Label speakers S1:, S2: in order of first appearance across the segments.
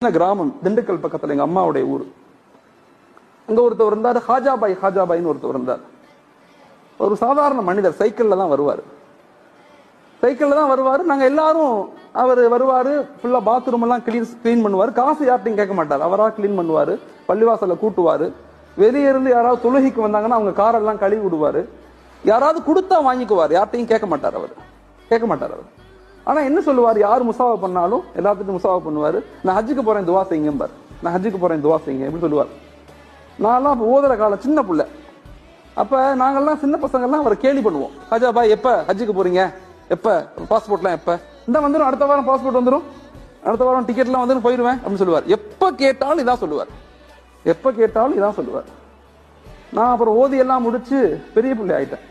S1: கிராமம் திண்டுக்கல் பக்கத்துல எங்க அம்மாவுடைய ஊர். அங்க ஒருத்தர் இருந்தார், ஹாஜாபாய்னு ஒருத்தர் இருந்தார். ஒரு சாதாரண மனிதர், சைக்கிள்ல தான் வருவாரு. நாங்க எல்லாரும் அவர் வருவாரு, ஃபுல்லா பாத்ரூம் எல்லாம் கிளீன் பண்ணுவாரு. காசு யார்ட்டையும் கேட்க மாட்டார், அவரா கிளீன் பண்ணுவாரு. பள்ளிவாசல கூட்டுவாரு. வெளியே இருந்து யாராவது தொழுகைக்கு வந்தாங்கன்னா அவங்க காரெல்லாம் கழுவி விடுவாரு. யாராவது கொடுத்தா வாங்கிக்குவார், யார்ட்டையும் கேட்க மாட்டார் அவர். ஆனா என்ன சொல்லுவார், யார் முசாவா பண்ணாலும் எல்லாத்துக்கும் முசாவா பண்ணுவாரு. நான் ஹஜ்ஜுக்கு போறேன் துவா செய்யுங்க, எப்படி சொல்லுவார். நான்லாம் ஓதுற காலம் சின்ன பிள்ளை. அப்ப நாங்கெல்லாம் சின்ன பசங்கள்லாம் அவரை கேலி பண்ணுவோம். ஹஜா பாய் எப்ப ஹஜ்ஜுக்கு போறீங்க, எப்ப பாஸ்போர்ட்லாம் எப்ப இந்த வந்துடும், அடுத்த வாரம் பாஸ்போர்ட் வந்துடும், அடுத்த வாரம் டிக்கெட்லாம் வந்து போயிடுவேன் அப்படின்னு சொல்லுவார். எப்ப கேட்டாலும் இதான் சொல்லுவார். நான் அப்புறம் ஓதி எல்லாம் முடிச்சு பெரிய பிள்ளை ஆயிட்டேன்.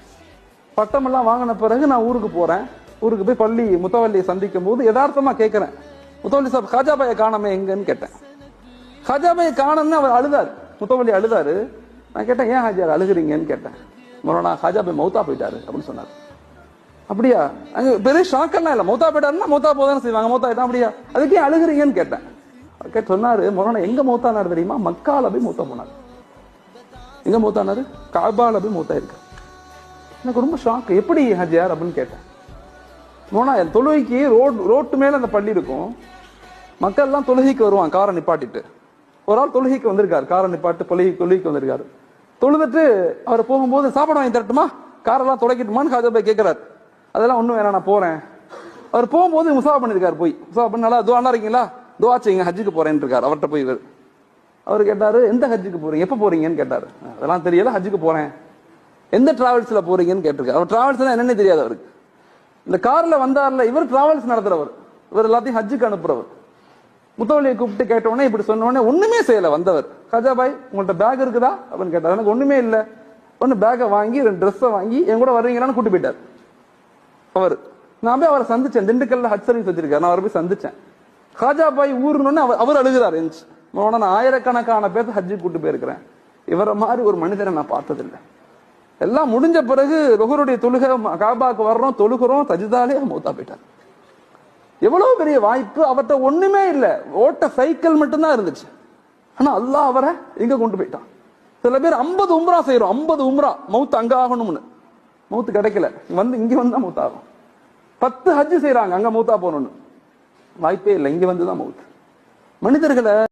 S1: பட்டமெல்லாம் வாங்கின பிறகு நான் ஊருக்கு போறேன். ஊருக்கு போய் முத்தவல்லியை சந்திக்கும் போது யதார்த்தமா கேட்கிறேன், முத்தவல்லி சார் ஹாஜாபாயை காணாம எங்கன்னு கேட்டேன். ஹாஜாபாயை காணோம்னு அவர் அழுதாரு, முத்தவல்லி அழுதாரு. நான் கேட்டேன், ஏன் ஹாஜியார் அழுகுறீங்கன்னு கேட்டேன். மொரோனா ஹாஜாபாய் மௌத்தா போயிட்டாரு அப்படின்னு சொன்னார். அப்படியா? அங்க பெரிய ஷாக்கெல்லாம் இல்லை. மௌத்தா போயிட்டாருன்னா மௌத்தா போதானே செய்வாங்க, மௌத்தா ஆயிட்டா அப்படியா, அதுக்கே அழுகுறீங்கன்னு கேட்டேன். கேட்டு சொன்னாரு, மொரோனா எங்க மௌத்தானாரு தெரியுமா, மக்கால போய் மௌத்தா போனார். எங்க மௌத்தானாரு, காபால போய் மௌத்தா இருக்கு. எனக்கு ரொம்ப ஷாக். எப்படி ஹாஜியார் அப்படின்னு கேட்டேன். மோனா தொழுகைக்கு ரோட்டு மேல அந்த பள்ளி இருக்கும். மக்கள் எல்லாம் தொழுகைக்கு வருவாங்க காரை நிப்பாட்டிட்டு. ஒரு ஆள் தொழுகைக்கு வந்திருக்காரு, காரை நிப்பாட்டு தொழுகைக்கு வந்திருக்காரு. தொழுதுட்டு அவர் போகும்போது சாப்பாடு வாங்கி தரட்டுமா, காரெல்லாம் துடைக்கட்டுமான்னு ஹாஜாபாய் கேட்கிறாரு. அதெல்லாம் ஒண்ணும் வேணாம், நான் போறேன். அவர் போகும்போது முசாவா பண்ணிருக்காரு. முசாவா பண்ணி நல்லா துவா இருக்கீங்களா, துவா செய்யுங்க, ஹஜ்ஜுக்கு போறேன்னு இருக்காரு. அவர்கிட்ட போய் அவர் கேட்டாரு, எந்த ஹஜ்ஜுக்கு போறீங்க, எப்ப போறீங்கன்னு கேட்டாரு. அதெல்லாம் தெரியல, ஹஜ்ஜுக்கு போறேன். எந்த டிராவல்ஸ்ல போறீங்கன்னு கேட்டிருக்காரு. அவர் டிராவல்ஸ் என்னன்னு தெரியாது அவருக்கு. இந்த கார்ல வந்தார்ல, இவர் டிராவல்ஸ் நடத்துறவர், இவர் எல்லாத்தையும் ஹஜ்ஜுக்கு அனுப்புறவர். முத்தவல்லியை கூப்பிட்டு கேட்டவொடனே இப்படி சொன்னோடனே ஒண்ணுமே செய்யல வந்தவர். ஹாஜாபாய் உங்கள்ட்ட பேக் இருக்குதா அப்படின்னு கேட்டார். எனக்கு ஒண்ணுமே இல்லை. ஒன்னு பேக்கை வாங்கி 2 ட்ரெஸ்ஸை வாங்கி என் கூட வர்றீங்களான்னு கூட்டு போயிட்டார் அவர். நான் போய் அவரை சந்திச்சேன், திண்டுக்கல்ல ஹஜ் சர்வீஸ் வச்சிருக்காரு. நான் அவரை போய் சந்திச்சேன். ஹாஜாபாய் ஊருன்னு அவர் அழுகிறார். நான் ஆயிரக்கணக்கான பேர் ஹஜ்ஜுக்கு கூட்டு போயிருக்கிறேன், இவரை மாதிரி ஒரு மனிதரை நான் பார்த்ததில்லை. எல்லாம் முடிஞ்ச பிறகு லுஹருடைய தொழுகை காபாக்கு வர்றோம், தொழுகிறோம், தஜ்தாலே மௌத்தா போயிட்டார். எவ்வளவு பெரிய வாய்ப்பு. அவர்கிட்ட ஒண்ணுமே இல்லை, ஓட்ட சைக்கிள் மட்டும்தான் இருந்துச்சு. ஆனா அல்லாஹ் அவரை எங்க கொண்டு போயிட்டான். சில பேர் 50 உம்ரா செய்யறோம், 50 உம்ரா, மௌத் அங்க ஆகணும்னு. மௌத்து கிடைக்கல, இங்க வந்தா மௌத் ஆகும். 10 ஹஜ் செய்யறாங்க, அங்க மௌத்தா போகணும்னு. வாய்ப்பே இல்லை, இங்க வந்துதான் மௌத். மனிதர்களை